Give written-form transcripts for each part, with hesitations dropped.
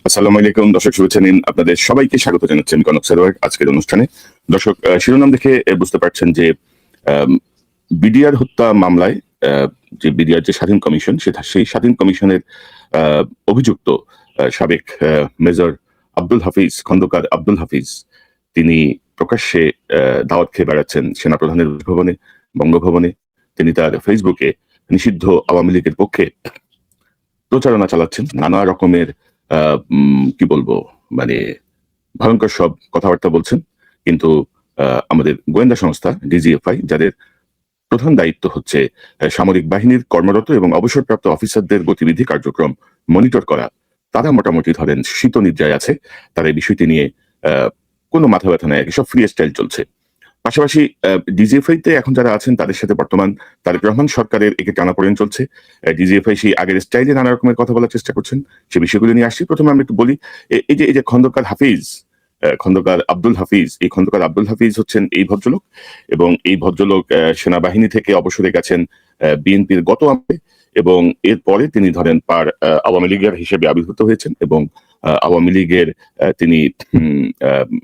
আসসালামু আলাইকুম দর্শক, শুভেচ্ছা নিন। আপনাদের সবাইকে স্বাগত জানাচ্ছি আমি কনক সারোয়ার আজকের অনুষ্ঠানে। দর্শক, শিরোনাম দেখে বুঝতে পারছেন যে বিডিআর হত্যা মামলায় যে বিডিআর যে স্বাধীন কমিশন, সেই স্বাধীন কমিশনের অভিযুক্ত সাবেক মেজর আব্দুল হাফিজ, খন্দকার আব্দুল হাফিজ, তিনি প্রকাশ্যে দাওয়াত খেয়ে বেড়াচ্ছেন সেনাপ্রধানের ভবনে, বঙ্গভবনে। তিনি তার ফেসবুকে নিষিদ্ধ আওয়ামী লীগের পক্ষে প্রচারণা চালাচ্ছেন, নানা রকমের কি বলবো, মানে ভয়ঙ্কর সব কথাবার্তা বলছেন। কিন্তু আমাদের গোয়েন্দা সংস্থা ডিজিএফআই, যাদের প্রধান দায়িত্ব হচ্ছে সামরিক বাহিনীর কর্মরত এবং অবসরপ্রাপ্ত অফিসারদের গতিবিধি কার্যক্রম মনিটর করা, তারা মোটামুটি ধরেন শীত নিদ্রায় আছে। তারা এই বিষয়টি নিয়ে কোনো মাথা ব্যথা নেই, সব ফ্রি স্টাইল চলছে। পাশাপাশি ডিজিএফআই তে এখন যারা আছেন তাদের সাথে বর্তমান তারেক রহমান সরকারের একে টানাপোড়েন চলছে। ডিজিএফআই সেই আগের স্টাইলে নানা রকমের কথা বলার চেষ্টা করছেন। সে বিষয়গুলো নিয়ে আসছি। প্রথমে আমি একটু বলি, এই যে খন্দকার হাফিজ, খন্দকার আব্দুল হাফিজ, এই খন্দকার আব্দুল হাফিজ হচ্ছেন এই ভদ্রলোক। এবং এই ভদ্রলোক সেনাবাহিনী থেকে অবসরে গেছেন বিএনপির গত আমলে, এবং এরপরে তিনি ধরেন আওয়ামী লীগের হিসেবে আবির্ভূত হয়েছেন এবং আওয়ামী লীগের তিনি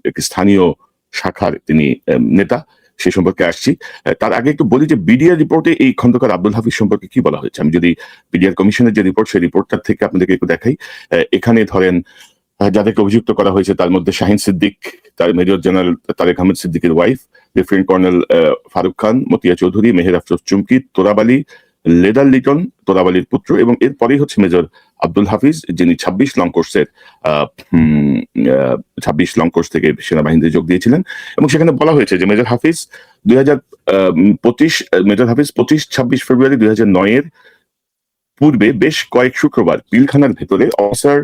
একটি স্থানীয় শাখার তিনি নেতা। সে সম্পর্কে আসছি। তার আগে একটু বলি যে বিডিআর রিপোর্টে এই খন্দকার আব্দুল হাফিজ সম্পর্কে কি বলা হয়েছে। আমি যদি বিডিআর কমিশনের যে রিপোর্ট, সেই রিপোর্টটার থেকে আপনাদেরকে একটু দেখাই। এখানে ধরেন যাদেরকে অভিযুক্ত করা হয়েছে তার মধ্যে শাহিন সিদ্দিক, তার মেজর জেনারেল তারেক আহমেদ সিদ্দিকের wife, lieutenant colonel Faruk Khan, Matia Chowdhury, Meher Afroz চুমকি, তোরাব আলী, লেদার লিটন, তোরাব আলীর পুত্র, এবং এরপরেই হচ্ছে মেজর আব্দুল হাফিজ, যিনি 26 লং কোর্সের 26 লং কোর্স থেকে সেনাবাহিনীতে যোগ দিয়েছিলেন। এবং সেখানে বলা হয়েছে যে মেজর হাফিজ 25-26 ফেব্রুয়ারি 2009-এর পূর্বে বেশ কয়েক শুক্রবার পিলখানার ভেতরে অফিসার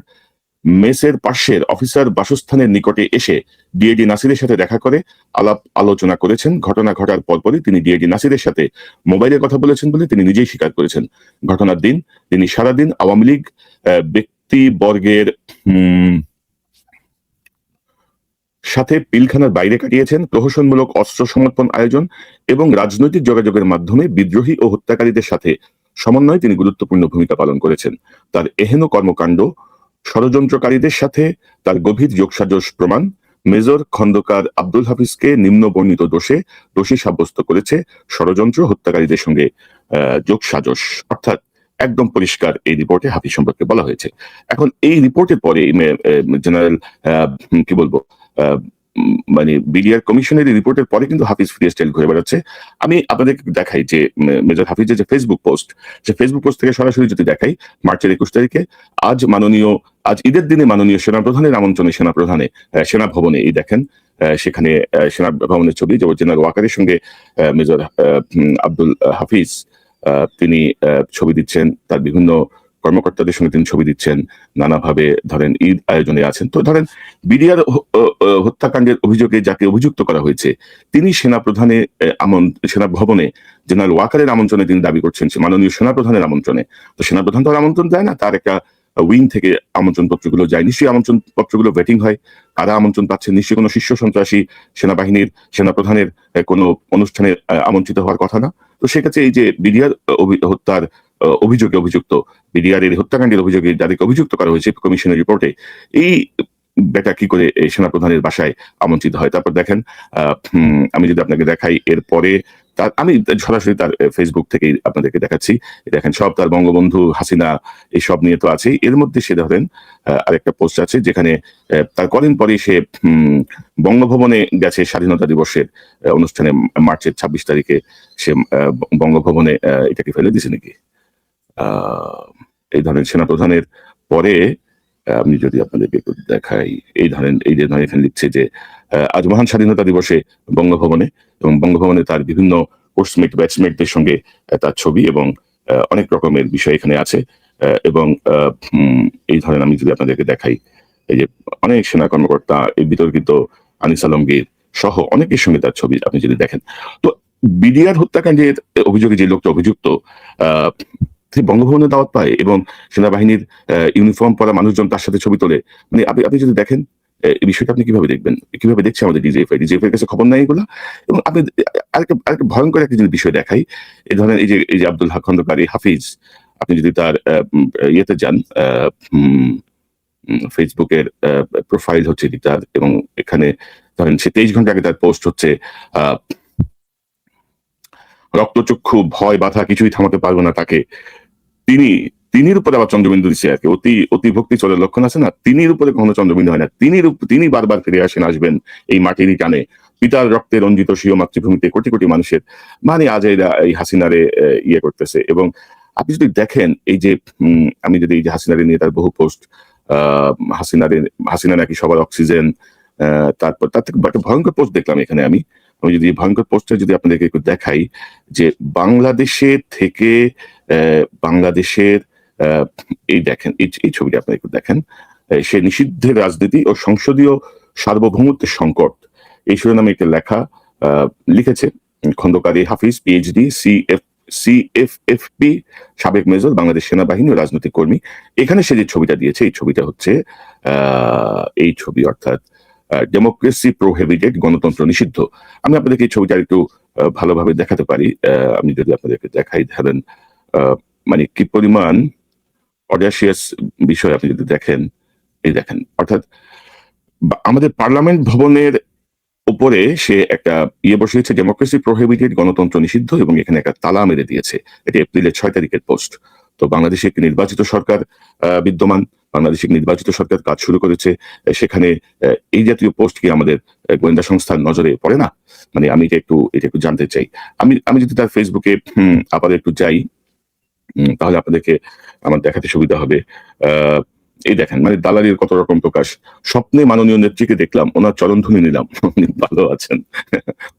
মেসের পাশের অফিসার বাসস্থানের নিকটে এসে ডিএডি নাসিরের সাথে দেখা করে আলাপ আলোচনা করেছেন। ঘটনা ঘটার পরপরই তিনি ডিএডি নাসিরের সাথে মোবাইলে কথা বলেছেন বলে তিনি নিজেই স্বীকার করেছেন। ঘটনার দিন তিনি সারাদিন আওয়ামী লীগ ব্যক্তিবর্গের সাথে পিলখানার বাইরে কাটিয়েছেন। প্রহসনমূলক অস্ত্র সমর্পণ আয়োজন এবং রাজনৈতিক যোগাযোগের মাধ্যমে বিদ্রোহী ও হত্যাকারীদের সাথে সমন্বয়ে তিনি গুরুত্বপূর্ণ ভূমিকা পালন করেছেন। তার এহেন কর্মকাণ্ড ষড়যন্ত্রকারীদের সাথে তার গভীর যোগসাজশ প্রমাণ। মেজর খন্দকার আব্দুল হাফিজকে নিম্ন বর্ণিত দোষী সাব্যস্ত করেছে ষড়যন্ত্র, হত্যাকারীদের সঙ্গে যোগসাজশ, অর্থাৎ একদম পরিষ্কার এই রিপোর্টে হাফিজ সম্পর্কে বলা হয়েছে। এখন এই রিপোর্টের পরে জেনারেল কি বলবো, মানে বিডিআর কমিশনের রিপোর্টের পরে কিন্তু হাফিজ ফ্রি স্টাইল ঘুরে বেড়াচ্ছে। আমি আপনাদের দেখাই যে মেজর হাফিজের যে ফেসবুক পোস্ট, সে ফেসবুক পোস্ট থেকে সরাসরি যদি দেখাই, মার্চের 21 তারিখে আজ ঈদের দিনে মাননীয় সেনাপ্রধানের আমন্ত্রণে সেনা ভবনে, এই দেখেন সেখানে সেনা ভবনের ছবি, যে জেনারেল ওয়াকারের সঙ্গে মেজর আব্দুল হাফিজ তিনি ছবি দিচ্ছেন, তার বিভিন্ন কর্মকর্তাদের সঙ্গে তিনি ছবি দিচ্ছেন, নানাভাবে ধরেন ঈদ আয়োজনে আছেন। তো ধরেন বিডিআর হত্যাকাণ্ডের অভিযোগে যাকে অভিযুক্ত করা হয়েছে, তিনি সেনা ভবনে জেনারেল ওয়াকারের আমন্ত্রণে তিনি দাবি করছেন মাননীয় সেনাপ্রধানের আমন্ত্রণে। তো সেনাপ্রধান তো আর আমন্ত্রণ দেয় না, তার একটা উইং থেকে আমন্ত্রণ পত্রগুলো যায়। নিশ্চয়ই আমন্ত্রণ পত্রগুলো ভেটিং হয়, কারা আমন্ত্রণ পাচ্ছেন। নিশ্চয়ই কোনো শীর্ষ সন্ত্রাসী সেনাবাহিনীর সেনাপ্রধানের কোনো অনুষ্ঠানে আমন্ত্রিত হওয়ার কথা না। তো সেক্ষেত্রে এই যে বিডিআর হত্যার অভিযোগে অভিযুক্ত, বিডিআর এর হত্যাকাণ্ডের অভিযোগে যাদেরকে অভিযুক্ত করা হয়েছে কমিশনের রিপোর্টে, এই বেটা কি করে সেনাপ্রধানের বাসায় আমন্ত্রিত হয়। তারপর দেখেন, আমি যদি আপনাকে দেখাই, এরপরে আমি সরাসরি তার ফেসবুক থেকেই আপনাদেরকে দেখাচ্ছি। দেখেন সব তার বঙ্গবন্ধু, হাসিনা, এইসব নিয়ে তো আছে। এর মধ্যে সে ধরেন আরেকটা পোস্ট আছে যেখানে তার কদিন পরে সে বঙ্গভবনে গেছে স্বাধীনতা দিবসের অনুষ্ঠানে, মার্চের 26 তারিখে সে বঙ্গভবনে, এটাকে ফেলে দিছে নাকি, এই ধরনের সেনাপ্রধানের পরে আমি যদি আপনাদেরকে একটু দেখাই, এই যে ধরেন এখানে লিখছে যে আজ মহান স্বাধীনতা দিবসে বঙ্গভবনে, এবং বঙ্গভবনে তার বিভিন্ন কোর্সমেট ব্যাচমেটদের সঙ্গে তার ছবি এবং অনেক রকমের বিষয় এখানে আছে। এবং এই ধরেন আমি যদি আপনাদেরকে দেখাই, এই যে অনেক সেনা কর্মকর্তা, এই বিতর্কিত আনিস আলমগীর সহ অনেকের সঙ্গে তার ছবি আপনি যদি দেখেন। তো বিডিআর হত্যাকাণ্ডের অভিযোগে যে লোকটা অভিযুক্ত, বঙ্গভবনে দাওয়াত পায় এবং সেনাবাহিনীর ইউনিফর্ম পরা মানুষজন তার সাথে ছবি তোলে। মানে আপনি যদি দেখেন এই বিষয়টা, আপনি কিভাবে দেখবেন, কিভাবে দেখছে আমাদের ডিজিএফআই কাছে খবর নাই এগুলা। এবং আপনি আরেকটা ভয়ঙ্কর একটা বিষয় দেখাই, এই ধরনের এই যে আব্দুল খন্দকার হাফিজ, আপনি যদি তার ইয়েতে যান, ফেসবুকের প্রোফাইল হচ্ছে তার, এবং এখানে ধরেন সে 23 ঘন্টা আগে তার পোস্ট হচ্ছে রক্তচক্ষু ভয় বাধা কিছুই থামাতে পারবো না তাকে, তিনির উপরে আবার চন্দ্রবিন্দু দিচ্ছে আর কি। অতি ভক্তি চলের লক্ষণ আছে না, তিনির উপরে কখনো চন্দ্রবিন্দু হয় না, তিনি বারবার ফিরে আসবেন এই মাটিরই টানে, পিতার রক্তে রঞ্জিত স্বীয় মাতৃভূমিতে কোটি কোটি মানুষের, মানে আজ এরা এই হাসিনারে ইয়ে করতেছে। এবং আপনি যদি দেখেন এই যে আমি যদি এই যে হাসিনারে নিয়ে তার বহু পোস্ট, হাসিনা নাকি সবার অক্সিজেন, তারপর তার থেকে একটা ভয়ঙ্কর পোস্ট দেখলাম এখানে। আমি যদি ভয়ঙ্কর পোস্টটা যদি আপনাদেরকে একটু দেখাই, যে বাংলাদেশের থেকে বাংলাদেশের এই দেখেন এই ছবিটা আপনারা একটু দেখেন, সে নিষিদ্ধের রাজনীতি ও সংসদীয় সার্বভৌমত্বের সংকট, এই শিরোনামে একটা লেখা লিখেছে খন্দকার হাফিজ, পিএইচডি, সিএফএফপি, সাবেক মেজর, বাংলাদেশ সেনাবাহিনী ও রাজনৈতিক কর্মী। এখানে সে যে ছবিটা দিয়েছে, এই ছবিটা হচ্ছে এই ছবি, অর্থাৎ ডেমোক্রেসি প্রোহিবিটেড, গণতন্ত্র নিষিদ্ধ। আমি আপনাদেরকে এই ছবিটা একটু ভালোভাবে দেখাতে পারি। আমি যদি আপনাদেরকে দেখাই, ধরেন মানে কি পরিমাণ অডাসিয়াস বিষয় আপনি যদি দেখেন, এই দেখেন, অর্থাৎ আমাদের পার্লামেন্ট ভবনের উপরে সে একটা ইয়ে বসিয়েছে, ডেমোক্রেসি প্রোহিবিটেড, গণতন্ত্র নিষিদ্ধ, এবং এখানে একটা তালা মেরে দিয়েছে। এটা এপ্রিলের 6 তারিখের পোস্ট। তো বাংলাদেশে একটি নির্বাচিত সরকার বিদ্যমান, বাংলাদেশে নির্বাচিত সরকার কাজ শুরু করেছে, সেখানে এই জাতীয় পোস্ট কি আমাদের গোয়েন্দা সংস্থার নজরে পড়ে না? মানে আমি এটা একটু জানতে চাই। আমি যদি তার ফেসবুকে আবার একটু যাই, তাহলে আপনাদেরকে আমার দেখাতে সুবিধা হবে। এই দেখেন, মানে দালালির কত রকম প্রকাশ। স্বপ্নে মাননীয় নেত্রীকে দেখলাম, ওনার চরণধ্বনি নিলাম, উনি ভালো আছেন।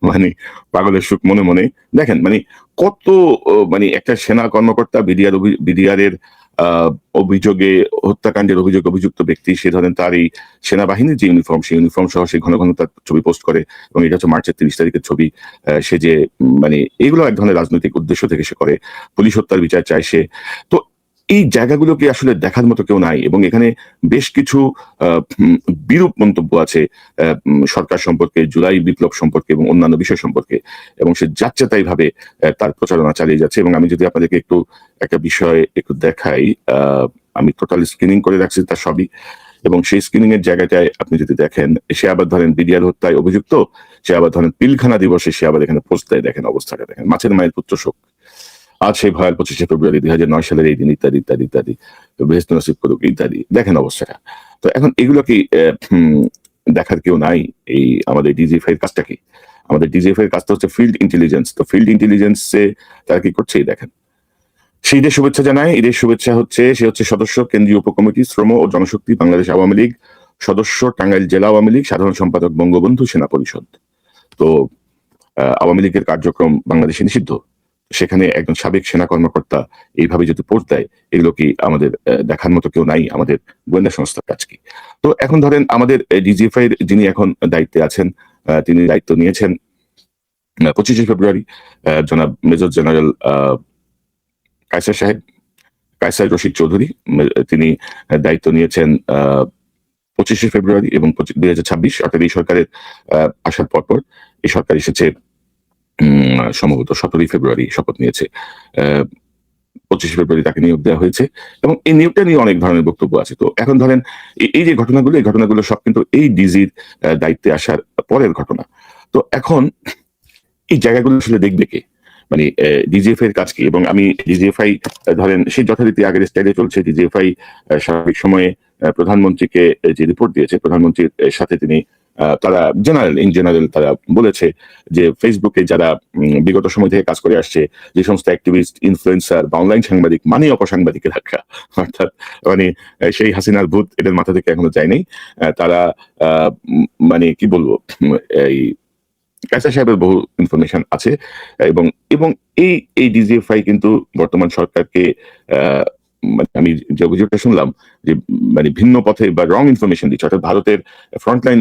মানে পাগলের সুখ মনে মনে। দেখেন মানে কত, মানে একটা সেনা কর্মকর্তা, বিডিআরের অভিযোগে, হত্যাকাণ্ডের অভিযোগে অভিযুক্ত ব্যক্তি, সে ধরেন তার এই সেনাবাহিনীর যে ইউনিফর্ম, সেই ইউনিফর্ম সহ সে ঘন ঘন তার ছবি পোস্ট করে, এবং এটা হচ্ছে মার্চের 30 তারিখের ছবি। সে যে মানে এগুলো এক ধরনের রাজনৈতিক উদ্দেশ্য থেকে সে করে, পুলিশ হত্যার বিচার চায় সে। তো এই জায়গাগুলোকে আসলে দেখার মতো কেউ নাই, এবং এখানে বেশ কিছু বিরূপ মন্তব্য আছে সরকার সম্পর্কে, জুলাই বিপ্লব সম্পর্কে, এবং অন্যান্য বিষয় সম্পর্কে, এবং সে যাচ্ছে তাই ভাবে তার প্রচারণা চালিয়ে যাচ্ছে। এবং আমি যদি আপনাদেরকে একটা বিষয় একটু দেখাই, আমি টোটাল স্ক্রিনিং করে রাখছি তার সবই, এবং সেই স্ক্রিনিং এর জায়গাটায় আপনি যদি দেখেন, সে আবার ধরেন বিডিআর হত্যায় অভিযুক্ত, সে আবার ধরেন পিলখানা দিবসে সে আবার এখানে পোস্ট দেয়। দেখেন অবস্থাটা, দেখেন, মাছের মায়ের পুত্র শোক, আজ সেই ভয়াল 25শে ফেব্রুয়ারি 2009 সালের এই দিন, ইত্যাদি ইত্যাদি ইত্যাদি, বেহেশত নসিব করুক ইত্যাদি। দেখেন অবস্থাটা। তো এখন এগুলো কি দেখার কেউ নাই? এই আমাদের ডিজিএফআই এর কাজটা কি? আমাদের ডিজিএফআই এর কাজটা হচ্ছে ফিল্ড ইন্টেলিজেন্স। তো ফিল্ড ইন্টেলিজেন্সে তারা কি করছে দেখেন। সে ঈদের শুভেচ্ছা জানায়। ঈদের শুভেচ্ছা হচ্ছে, সে হচ্ছে সদস্য, কেন্দ্রীয় উপকমিটি, শ্রম ও জনশক্তি, বাংলাদেশ আওয়ামী লীগ সদস্য, টাঙ্গাইল জেলা আওয়ামী লীগ, সাধারণ সম্পাদক, বঙ্গবন্ধু সেনা পরিষদ। তো আওয়ামী লীগের কার্যক্রম বাংলাদেশে নিষিদ্ধ, সেখানে একজন সাবেক সেনা কর্মকর্তা এইভাবে যদি পোস্ট দেয়, এগুলো কি আমাদের দেখার মতো কেউ নাই? আমাদের গোয়েন্দা সংস্থার কাজ কি? তো এখন ধরেন আমাদের ডিজিএফআই এর যিনি এখন দায়িত্বে আছেন, তিনি দায়িত্ব নিয়েছেন 25শে ফেব্রুয়ারি, জনাব মেজর জেনারেল কায়সার রশিদ চৌধুরী, তিনি দায়িত্ব নিয়েছেন 25শে ফেব্রুয়ারি, এবং 2026, অর্থাৎ এই সরকারের আসার পরপর এই সরকার এসেছে সম্ভবত 17ই ফেব্রুয়ারি শপথ নিয়েছে, 25শে ফেব্রুয়ারি তাকে নিয়োগ দেওয়া হয়েছে, এবং এই নিয়োগটা নিয়ে অনেক ধরনের বক্তব্য আছে। তো এখন ধরেন এই যে ঘটনাগুলো সব কিন্তু এই ডিজির দায়িত্বে আসার পরের ঘটনা। তো এখন এই জায়গাগুলো আসলে দেখবে কে? মানে ডিজিএফআই এর কাজ কি? এবং আমি ডিজিএফআই ধরেন সেই যথারীতি আগের স্টাইলে চলছে। ডিজিএফআই স্বাভাবিক সময়ে প্রধানমন্ত্রীকে যে রিপোর্ট দিয়েছে, প্রধানমন্ত্রীর সাথে তিনি তারা ইন জেনারেল তারা বলেছে যে ফেসবুকে যারা বিগত সময় থেকে কাজ করে আসছে, যে সমস্ত অ্যাক্টিভিস্ট, ইনফ্লুয়েন্সার বা অনলাইন সাংবাদিক, মানে অপসাংবাদিকের রাখা, অর্থাৎ মানে সেই হাসিনার ভূত এদের মাথা থেকে এখনো যায় নাই। তারা মানে কি বলবো, এই কায়সার সাহেবের বহু ইনফরমেশন আছে, এবং এই ডিজিএফআই কিন্তু বর্তমান সরকারকে মানে আমি যে অভিযোগটা শুনলাম, যে মানে ভিন্ন পথে বা রং ইনফরমেশন দিচ্ছে, অর্থাৎ ভারতের ফ্রন্টলাইন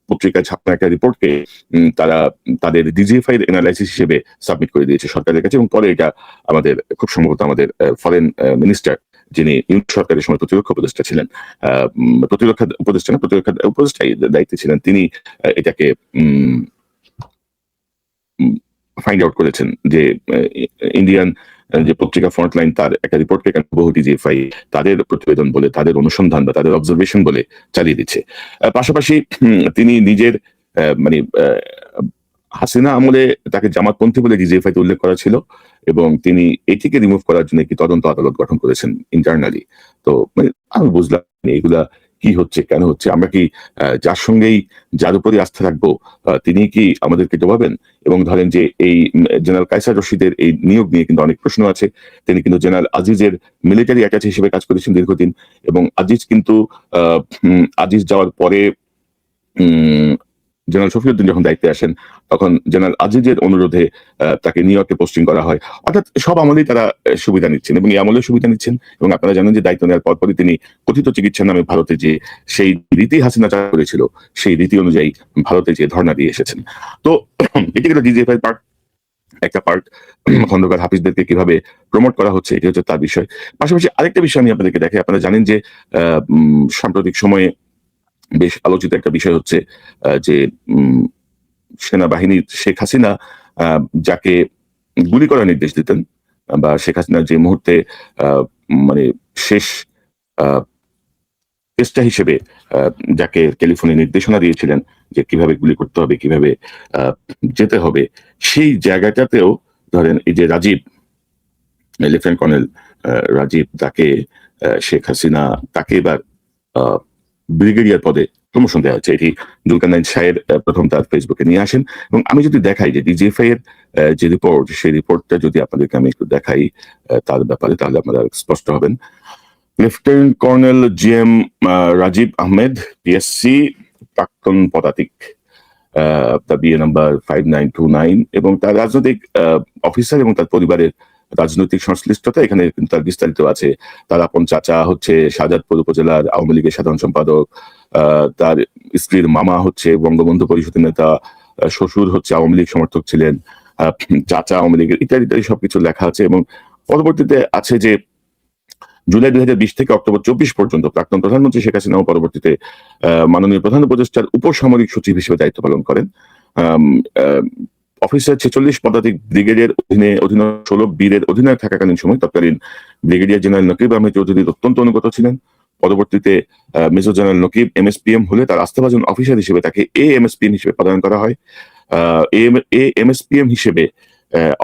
পত্রিকায় ছাপা একটা রিপোর্টকে তারা তাদের ডিজিএফআই এর এনালাইসিস হিসেবে সাবমিট করে দিয়েছে সরকারের কাছে, এবং পরে এটা আমাদের খুব সম্ভবত আমাদের ফরেন মিনিস্টার, যিনি ইউনিট সরকারের সময় প্রতিরক্ষা উপদেষ্টা ছিলেন, প্রতিরক্ষা উপদেষ্টাই দায়িত্বে ছিলেন, তিনি এটাকে ফাইন্ড আউট করেছেন যে ইন্ডিয়ান যে পত্রিকা ফ্রন্টলাইন তার একটা রিপোর্টকে বহু ডিজিএফআই তাদের প্রতিবেদন বলে, তাদের অনুসন্ধান বা তাদের অবজারভেশন বলে চালিয়ে দিচ্ছে। পাশাপাশি তিনি নিজের মানে হাসিনা আমলে তাকে জামাতপন্থী বলে ডিজিএফআই তে উল্লেখ করা ছিল এবং তিনি এটিকে রিমুভ করার জন্য একটি তদন্ত আদালত গঠন করেছেন ইন্টারনালি। তো মানে আমি বুঝলাম না এগুলা কি হচ্ছে, কেন হচ্ছে? আমরা কি যার সঙ্গেই যার উপরই আস্থা রাখবো তিনি কি আমাদেরকে ডোবাবেন? এবং ধরেন যে এই জেনারেল কায়সার রশিদের এই নিয়োগ নিয়ে কিন্তু অনেক প্রশ্ন আছে। তিনি কিন্তু জেনারেল আজিজের মিলিটারি অ্যাটাচি হিসেবে কাজ করেছেন দীর্ঘদিন এবং আজিজ কিন্তু আজিজ যাওয়ার পরে জেনারেল শফিউদ্দিন যখন দায়িত্বে আসেন তখন জেনারেল আজিজের অনুরোধে তাকে নিউ ইয়র্কে পোস্টিং করা হয়। অর্থাৎ সব আমলেই তারা সুবিধা নিচ্ছেন এবং এই আমলে সুবিধা নিচ্ছেন এবং আপনারা জানেন যে দায়িত্ব নেওয়ার পরপরই তিনি কথিত চিকিৎসার নামে ভারতে যে সেই রীতি হাসিনা চালু করেছিল সেই রীতি অনুযায়ী ভারতে যে ধর্ণা দিয়ে এসেছেন। তো এটি গেল ডিজিএফআই পার্ট, একটা পার্ট। খন্দকার হাফিজদেরকে কিভাবে প্রমোট করা হচ্ছে এটি হচ্ছে তার বিষয়। পাশাপাশি আরেকটা বিষয় আমি আপনাদেরকে দেখাই। আপনারা জানেন যে সাম্প্রতিক সময়ে বেশ আলোচিত একটা বিষয় হচ্ছে যে সেনাবাহিনীর শেখ হাসিনা যাকে গুলি করার নির্দেশ দিতেন বা শেখ হাসিনা যে মুহূর্তে মানে শেষ চেষ্টা হিসেবে যাকে টেলিফোনে নির্দেশনা দিয়েছিলেন যে কিভাবে গুলি করতে হবে, কিভাবে যেতে হবে, সেই জায়গাটাতেও ধরেন এই যে রাজীব, লেফটেন্যান্ট কর্নেল রাজীব, তাকে শেখ হাসিনা তাকে এবার ব্রিগেডিয়ার পদে প্রমোশন দেওয়া হচ্ছে। এটি জুলকারনাইন শাহের প্রথম তার ফেসবুকে নিয়ে আসেন এবং আমি যদি দেখাই যে ডিজিএফআই এর যে রিপোর্ট, সেই রিপোর্টটা যদি আপনাদেরকে আমি একটু দেখাই তার ব্যাপারে, তাহলে আপনারা স্পষ্ট হবেন। Lieutenant colonel GM Rajib Ahmed, PSC, প্রাক্তন পদাতিক, তার বিএ নাম্বার 5929 এবং তার রাজনৈতিক অফিসার এবং তার পরিবারের রাজনৈতিক সংশ্লিষ্টতা এখানে কিন্তু তার বিস্তারিত আছে। তার আপন চাচা হচ্ছে শাহজাদপুর উপজেলার আওয়ামী লীগের সাধারণ সম্পাদক, তার স্ত্রীর মামা হচ্ছে বঙ্গবন্ধু পরিষদের নেতা, শ্বশুর হচ্ছে আওয়ামী লীগ সমর্থক ছিলেন, চাচা আওয়ামী লীগের, ইত্যাদি ইত্যাদি সবকিছু লেখা আছে। এবং পরবর্তীতে আছে যে জুলাই 2020 থেকে অক্টোবর 24 পর্যন্ত প্রাক্তন প্রধানমন্ত্রী শেখ হাসিনাও পরবর্তীতে মাননীয় প্রধান উপদেষ্টার উপসামরিক সচিব হিসেবে দায়িত্ব পালন করেন। অফিসার 46 পদাতিক ব্রিগেডের অধীনে 16 বীরের অধিনায়ক থাকাকালীন সময় তৎকালীন ব্রিগেডিয়ার জেনারেল নকিব আহমেদ চৌধুরীর অত্যন্ত অনুগত ছিলেন। পরবর্তীতে মেজর জেনারেল নকিব এমএসপিএম হলে তার আস্থাভাজন অফিসার হিসেবে তাকে এএমএসপিএম হিসেবে প্রদান করা হয়। এএমএসপিএম হিসেবে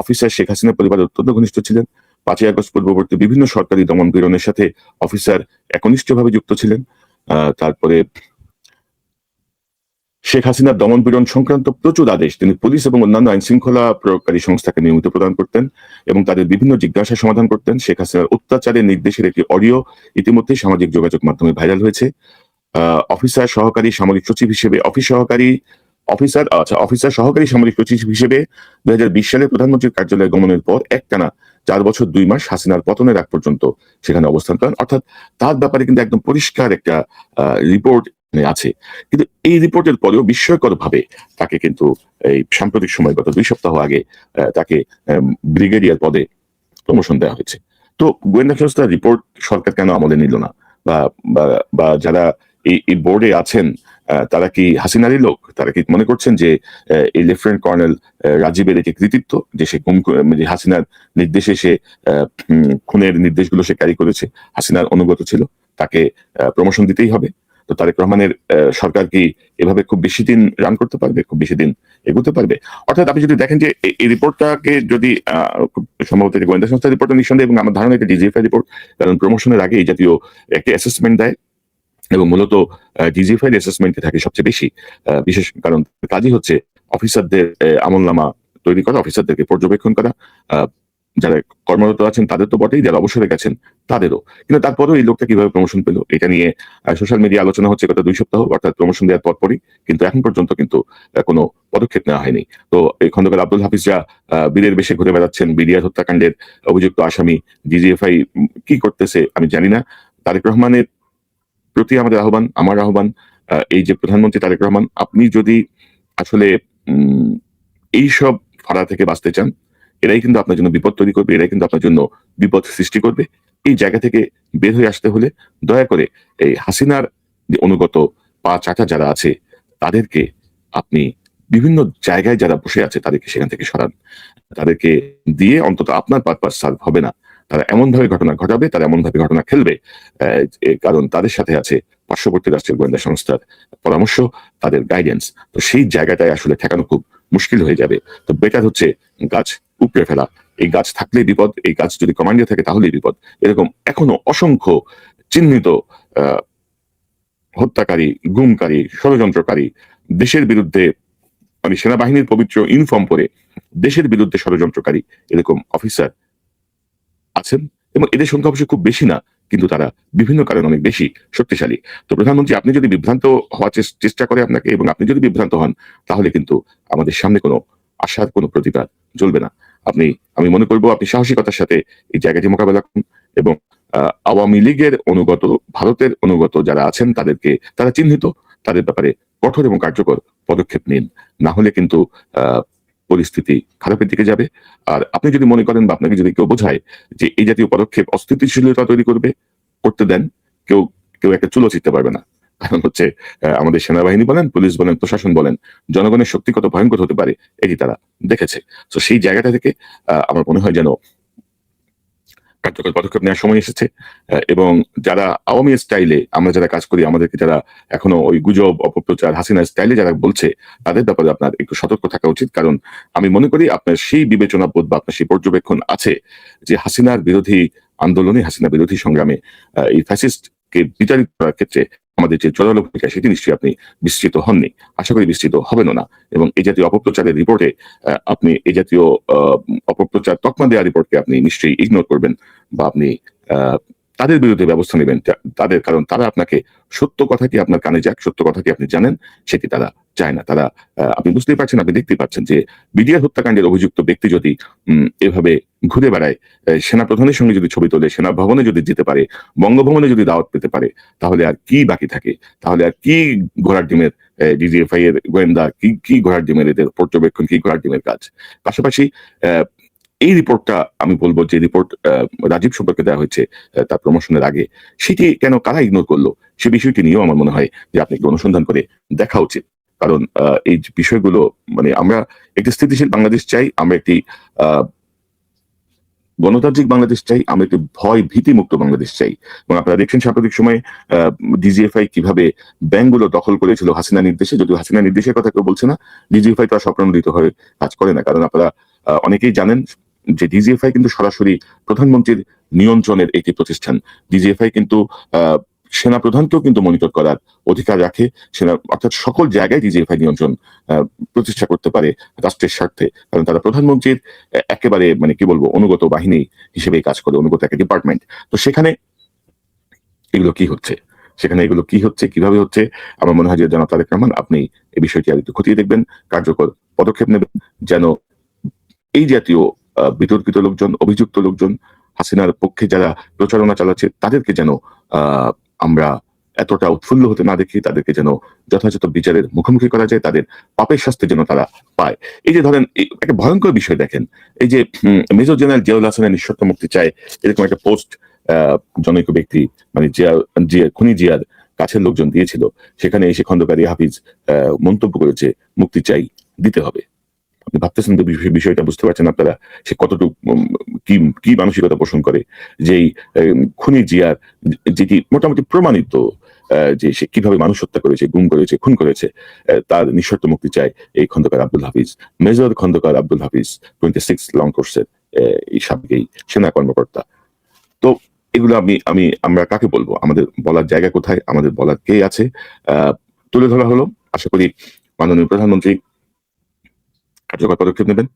অফিসার শেখ হাসিনা পরিবারের অত্যন্ত ঘনিষ্ঠ ছিলেন। 5ই আগস্ট পূর্ববর্তী বিভিন্ন সরকারি দমন পীড়নের সাথে অফিসার একনিষ্ঠভাবে যুক্ত ছিলেন। তারপরে শেখ হাসিনার দমন পীড়ন সংক্রান্ত প্রচুর আদেশ তিনি পুলিশ এবং অন্যান্য আইন শৃঙ্খলা প্রয়োগকারী সংস্থাকে নিয়মিত প্রদান করতেন এবং তাদের বিভিন্ন জিজ্ঞাসার সমাধান করতেন। শেখ হাসিনার অত্যাচারের নির্দেশের একটি অডিও ইতিমধ্যে সামাজিক যোগাযোগ মাধ্যমে ভাইরাল হয়েছে। অফিসার সহকারী সামরিক সচিব হিসেবে অফিসার সহকারী সামরিক সচিব হিসেবে 2020 সালে প্রধানমন্ত্রীর কার্যালয়ে গমনের পর একটানা 4 বছর 2 মাস হাসিনার পতনের আগ পর্যন্ত সেখানে অবস্থান করেন। অর্থাৎ তার ব্যাপারে কিন্তু একদম পরিষ্কার একটা রিপোর্ট আছে। কিন্তু এই রিপোর্টের পরেও বিস্ময়কর ভাবে তাকে কিন্তু এই সাম্প্রতিক সময় গত 2 সপ্তাহ আগে তাকে ব্রিগেডিয়ার পদে প্রমোশন দেওয়া হয়েছে। তো গোয়েন্দা সংস্থার রিপোর্ট সরকার কেন আমলে নিল না? বা যারা এই বোর্ডে আছেন তারা কি হাসিনারই লোক? তারা কি মনে করছেন যে এই লেফটেন্যান্ট কর্নেল রাজীবের যে কৃতিত্ব, যে সে হাসিনার নির্দেশে সে খুনের নির্দেশগুলো সে ক্যারি করেছে, হাসিনার অনুগত ছিল, তাকে প্রমোশন দিতেই হবে? তো তারেক রহমানের সরকার কি এভাবে খুব বেশি দিন রান করতে পারবে, খুব বেশি দিন এগোতে পারবে? অর্থাৎ আপনি যদি দেখেন যে এই রিপোর্টটাকে যদি সম্ভবত গোয়েন্দা সংস্থার রিপোর্টটা নিঃসন্দেহে, এবং আমার ধারণা এটা ডিজিএফআই রিপোর্ট, কারণ প্রমোশনের আগে এই জাতীয় একটা অ্যাসেসমেন্ট দেয় এবং মূলত ডিজিএফআই অ্যাসেসমেন্টে থাকে সবচেয়ে বেশি, বিশেষ কারণ কাজই হচ্ছে অফিসারদের আমলনামা তৈরি করা, অফিসারদেরকে পর্যবেক্ষণ করা, যারা কর্মরত আছেন তাদের তো বটেই, যারা অবসরে গেছেন তাদেরও। কিন্তু তারপরেও এই লোকটা কিভাবে প্রমোশন পেল এটা নিয়ে সোশ্যাল মিডিয়া আলোচনা হচ্ছে গত 2 সপ্তাহ, অর্থাৎ প্রমোশন দেওয়ার পরপরই, কিন্তু এখন পর্যন্ত কিন্তু কোনো পদক্ষেপ নেওয়া হয়নি। তো এই খন্দকার আব্দুল হাফিজরা বীরের বেশে ঘুরে বেড়াচ্ছেন, বিডিআর হত্যাকাণ্ডের অভিযুক্ত আসামি। ডিজিএফআই কি করতেছে আমি জানি না। তারেক রহমানের প্রতি আমাদের আহ্বান, আমার আহ্বান, এই যে প্রধানমন্ত্রী তারেক রহমান, আপনি যদি আসলে এইসব ফাড়া থেকে বাঁচতে চান, এরাই কিন্তু আপনার জন্য বিপদ তৈরি করবে, এরাই কিন্তু আপনার জন্য বিপদ সৃষ্টি করবে। এই জায়গা থেকে বের হয়ে আসতে হলে দয়া করে এই হাসিনার যে অনুগত পা চাটা যারা আছে তাদেরকে আপনি বিভিন্ন জায়গায় যারা বসে আছে তাদেরকে সেখান থেকে সরান। তাদেরকে দিয়ে অন্তত আপনার পারপাস সার্ভ হবে না। তারা এমনভাবে ঘটনা ঘটাবে, তারা এমনভাবে ঘটনা খেলবে, কারণ তাদের সাথে আছে পার্শ্ববর্তী রাষ্ট্রের গোয়েন্দা সংস্থার পরামর্শ, তাদের গাইডেন্স। তো সেই জায়গাটায় আসলে ঠেকানো খুব মুশকিল হয়ে যাবে। তো বেটার হচ্ছে গাছ উপড়ে ফেলা। এই গাছ থাকলেই বিপদ, এই গাছ যদি কমান্ডে থাকে তাহলেই বিপদ। এরকম এখনো অসংখ্য চিহ্নিত আহ হত্যাকারী, গুমকারী, ষড়যন্ত্রকারী, দেশের বিরুদ্ধে মানে সেনাবাহিনীর পবিত্র ইউনিফর্ম পরে দেশের বিরুদ্ধে ষড়যন্ত্রকারী এরকম অফিসার আছেন, এবং এদের সংখ্যা অবশ্য খুব বেশি না, কিন্তু তারা বিভিন্ন কারণে অনেক বেশি শক্তিশালী। তো প্রধানমন্ত্রী আপনি যদি বিভ্রান্ত হওয়ার চেষ্টা করে আপনাকে, এবং আপনি যদি বিভ্রান্ত হন, তাহলে কিন্তু আমাদের সামনে কোনো আশার কোনো প্রতিবাদ জ্বলবে না। আমি মনে করবো আপনি সাহসিকতার সাথে এই জায়গাটি মোকাবেলা করুন, এবং আওয়ামী লীগের অনুগত, ভারতের অনুগত যারা আছেন তারা চিহ্নিত, তাদের ব্যাপারে কঠোর এবং কার্যকর পদক্ষেপ নিন। না হলে কিন্তু পরিস্থিতি খারাপের দিকে যাবে। আর আপনি যদি মনে করেন বা আপনাকে যদি কেউ বোঝায় যে এই জাতীয় পদক্ষেপ অস্থিতিশীলতা তৈরি করতে দেন, কেউ কেউ একটা চুলো চিনতে পারবে না। কারণ হচ্ছে আমাদের সেনাবাহিনী বলেন, পুলিশ বলেন, প্রশাসন বলেন, জনগণের শক্তি কত ভয়ঙ্কর হতে পারে এটি তারা দেখেছে। তো সেই জায়গাটা থেকে আমার মনে হয় যেন কার্যকর পদক্ষেপ নেওয়ার সময় এসেছে। এবং যারা আওয়ামী স্টাইলে আমরা যারা কাজ করি, আমাদেরকে যারা এখনো ওই গুজব, অপপ্রচার, হাসিনা স্টাইলে যারা বলছে, তাদের ব্যাপারে আপনার একটু সতর্ক থাকা উচিত। কারণ আমি মনে করি আপনার সেই বিবেচনা বোধ বা আপনার সেই পর্যবেক্ষণ আছে যে হাসিনার বিরোধী আন্দোলনে, হাসিনা বিরোধী সংগ্রামে এই ফ্যাসিস্টকে বিতাড়িত করার ক্ষেত্রে আমাদের যে জোরালো ভূমিকা, সেটি নিশ্চয়ই আপনি বিস্তৃত হননি, আশা করি বিস্তৃত হবেন না। এবং এই জাতীয় অপপ্রচারের রিপোর্টে আপনি এই জাতীয় অপপ্রচার তকমা দেওয়া রিপোর্টকে আপনি নিশ্চয়ই ইগনোর করবেন, বা আপনি তাদের বিরুদ্ধে ব্যবস্থা নেবেন। কারণ তারা আপনাকে সত্য কথাটি আপনার কানে যাক, সত্য কথাটি আপনি জানেন, সেটি তারা চায় না। তারা আপনি বুঝতেই পারছেন, আপনি দেখতেই পাচ্ছেন যে বিডিআর হত্যাকাণ্ডের অভিযুক্ত ব্যক্তি যদি এভাবে ঘুরে বেড়ায়, সেনা প্রধানের সঙ্গে যদি ছবি তোলে, সেনা ভবনে যদি যেতে পারে, বঙ্গভবনে যদি দাওয়াত পেতে পারে, তাহলে আর কি বাকি থাকে? তাহলে আর কি ঘোড়ার ডিমের ডিজিএফআই এর গোয়েন্দা, কি ঘোড়ার ডিমের এদের পর্যবেক্ষণ, কি ঘোড়ার ডিমের কাজ? পাশাপাশি এই রিপোর্টটা আমি বলবো যে রিপোর্ট রাজীব সম্পর্কে দেওয়া হয়েছে তার প্রমোশনের আগে, সেটি কেন কারা ইগনোর করলো, সে বিষয়টি নিয়েও আমার মনে হয় যে আপনি একটু অনুসন্ধান করে দেখা উচিত। কারণ এই বিষয়গুলো, মানে আমরা একটি স্থিতিশীল বাংলাদেশ চাই, আমরা একটি গণতান্ত্রিক বাংলাদেশ চাই, আমরা একটি ভয় ভীতি মুক্ত বাংলাদেশ চাই। এবং আপনারা দেখছেন সাম্প্রতিক সময়ে ডিজিএফআই কিভাবে ব্যাংকগুলো দখল করেছিল হাসিনা নির্দেশে। যদিও হাসিনা নির্দেশের কথা কেউ বলছে না, ডিজিএফআই তো আর স্বপ্রণোদিত হয়ে কাজ করে না। কারণ আপনারা অনেকেই জানেন যে ডিজিএফআই কিন্তু সরাসরি প্রধানমন্ত্রীর নিয়ন্ত্রণের একটি প্রতিষ্ঠান। ডিজিএফআই কিন্তু সেনা প্রধানকেও কিন্তু মনিটর করার অধিকার রাখে। অর্থাৎ সকল জায়গায় ডিজিএফআই নিয়ন্ত্রণ প্রতিষ্ঠা করতে পারে রাষ্ট্রের স্বার্থে। কারণ তারা প্রধানমন্ত্রীর একেবারে মানে কি বলবো অনুগত বাহিনী হিসেবেই কাজ করে, অনুগত একটা ডিপার্টমেন্ট। তো সেখানে এগুলো কি হচ্ছে, কিভাবে হচ্ছে, আমার মনে হয় যে জনাব তারেক রহমান আপনি এই বিষয়টি আর একটু খতিয়ে দেখবেন, কার্যকর পদক্ষেপ নেবেন, যেন এই জাতীয় বিতর্কিত লোকজন, অভিযুক্ত লোকজন, হাসিনার পক্ষে যারা প্রচারণা চালাচ্ছে, তাদেরকে যেন আমরা এতটা উৎফুল্ল হতে না দেখি, তাদেরকে যেন যথাযথ বিচারের মুখোমুখি করা যায়, তাদের পাপের শাস্তি যেন তারা পায়। এই যে ধরেন একটা ভয়ঙ্কর বিষয় দেখেন, এই যে মেজর জেনারেল জিয়াউল হাসানের নিঃশর্ত মুক্তি চায়, এরকম একটা পোস্ট জনৈক ব্যক্তি মানে খুনি জিয়ার কাছের লোকজন দিয়েছিল। সেখানে এসে খন্দকার হাফিজ মন্তব্য করেছে মুক্তি চাই, দিতে হবে। আপনি ভাবতেছেন তো বিষয়টা, বুঝতে পারছেন আপনারা সে কতটুকু কি মানসিকতা পোষণ করে, যে খুনি জিয়ার যেটি মোটামুটি প্রমাণিত যে সে কিভাবে মানুষ হত্যা করেছে, গুম করেছে, খুন করেছে, তার নিঃশর্ত মুক্তি চায় এই খন্দকার আব্দুল হাফিজ, মেজর খন্দকার আব্দুল হাফিজ, 26 লং কোর্সের এই সাবেক সেনা কর্মকর্তা। তো এগুলো আমরা কাকে বলবো? আমাদের বলার জায়গা কোথায়? আমাদের বলার কে আছে? তুলে ধরা হলো। আশা করি মাননীয় প্রধানমন্ত্রী কার্যকর পদক্ষেপ নেবেন।